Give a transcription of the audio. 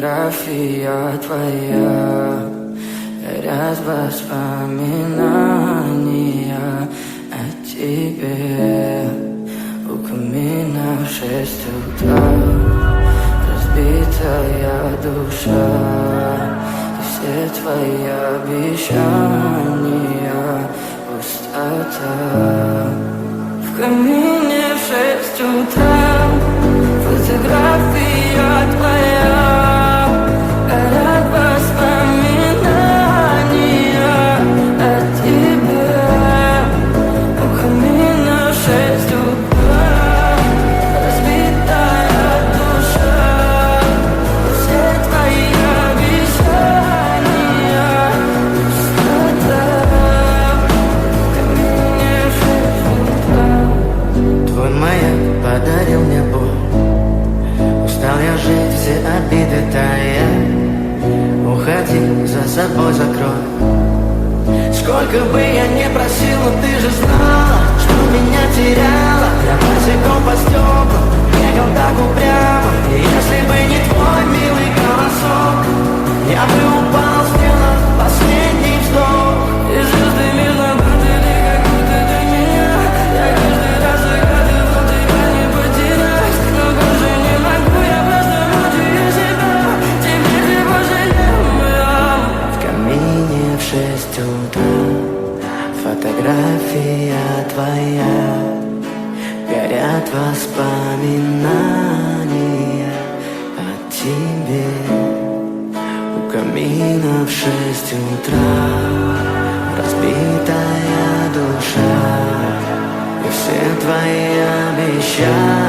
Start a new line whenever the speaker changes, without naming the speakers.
Фотография твоя, горят воспоминания о тебе. У камина в 6 утра, разбитая душа, и все твои обещания пустота. В камине в 6 утра, фотография твоя, горят воспоминания о тебе. У камина в 6 утра, разбитая душа, все твои обещания пустота. В камине в 6 утра. Твой маяк подарил мне боль. Устал я жить, все обиды тая. Уходи, за собой закрой. Сколько бы я ни просил, но ты же знала, что меня теряла. Я босиком по стеклам бегал так упрямо. И если бы не твой милый голосок, я бы упал, сделав последний вздох. И звезды мирно падали, как будто до меня. Я каждый раз загадывал тебя не потерять, но больше не могу, я просто мучаю себя. Теперь ты пожалел меня. В камине в 6 утра, фотография твоя, горят воспоминания о тебе. У камина в 6 утра, разбитая душа, и все твои обещания